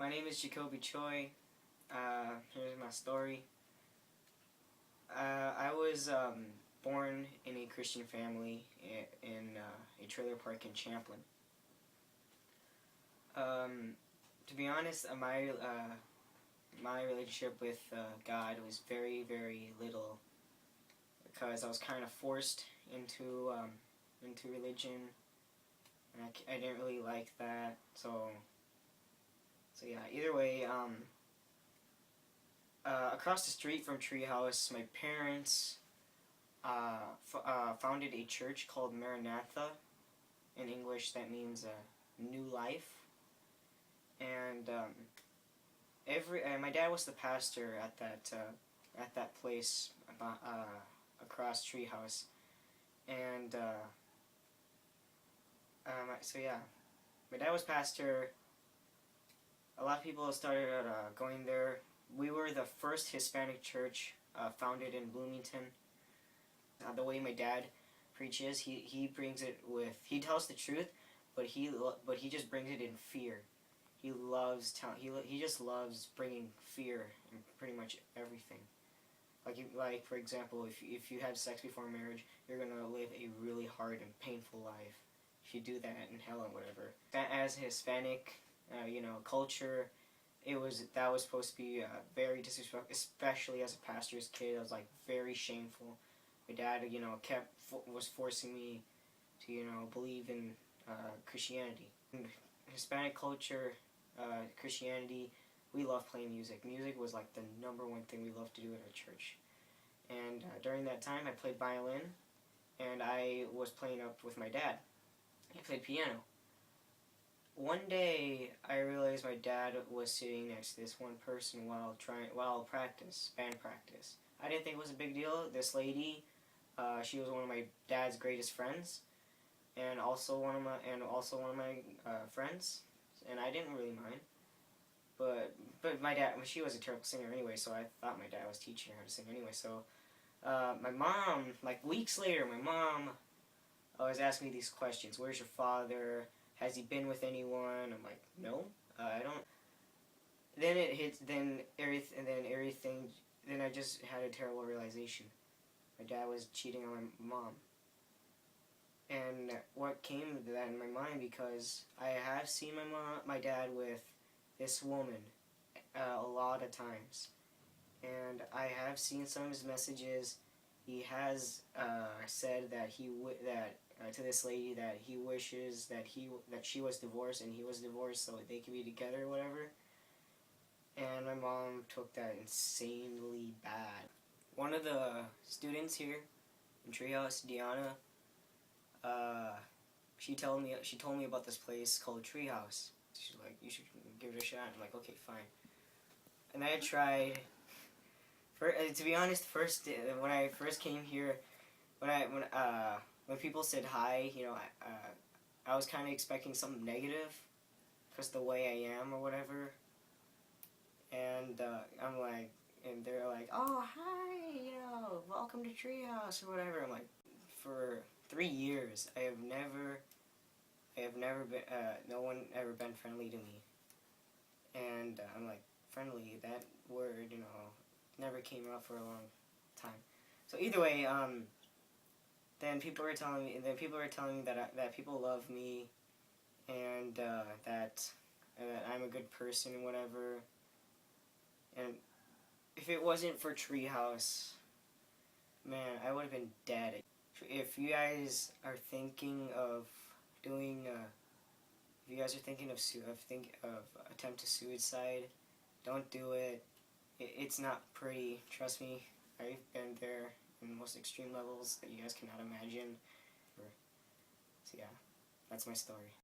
My name is Jacoby Choy. Here's my story. I was born in a Christian family in a trailer park in Champlin. To be honest, my relationship with God was very, very little because I was kind of forced into religion, and I didn't really like that. So yeah. Either way, across the street from Treehouse, my parents founded a church called Maranatha. In English, that means new life. And my dad was the pastor at that place across Treehouse, and so yeah, my dad was pastor. A lot of people started going there. We were the first Hispanic church founded in Bloomington. The way my dad preaches, he brings it with, he tells the truth, but he just brings it in fear. He just loves bringing fear in pretty much everything. Like for example, if you have sex before marriage, you're gonna live a really hard and painful life. If you do that in hell and whatever. As Hispanic, culture, that was supposed to be very disrespectful, especially as a pastor's kid. It was like very shameful. My dad, was forcing me to, believe in Christianity. In Hispanic culture, Christianity, we love playing music. Music was like the #1 thing we loved to do at our church. And during that time, I played violin, and I was playing up with my dad. He played piano. One day, I realized my dad was sitting next to this one person while band practice. I didn't think it was a big deal. This lady, she was one of my dad's greatest friends, and also one of my friends, and I didn't really mind. But my dad, she was a terrible singer anyway, so I thought my dad was teaching her how to sing anyway. So my mom, like weeks later, my mom was asking me these questions. Where's your father? Has he been with anyone? I'm like, no, I don't. Then it hits, then I just had a terrible realization. My dad was cheating on my mom. And what came to that in my mind, because I have seen my dad with this woman a lot of times. And I have seen some of his messages. He has said that to this lady that he wishes that she was divorced and he was divorced so they could be together or whatever. And my mom took that insanely bad. One of the students here in Treehouse, Deanna, she told me about this place called Treehouse. She's like, you should give it a shot. I'm like, okay, fine. And I tried. To be honest, when I first came here, when people said hi, I was kind of expecting something negative, because the way I am or whatever. And I'm like, and they're like, oh hi, welcome to Treehouse or whatever. I'm like, for 3 years, I have never been, no one ever been friendly to me. And I'm like, friendly, that word, never came up for a long time. So either way, then people were telling me that people love me, and that I'm a good person and whatever. And if it wasn't for Treehouse, man, I would have been dead. If you guys are thinking of doing, if you guys are thinking of attempt to suicide, don't do it. It's not pretty. Trust me, I've been there in the most extreme levels that you guys cannot imagine. So yeah, that's my story.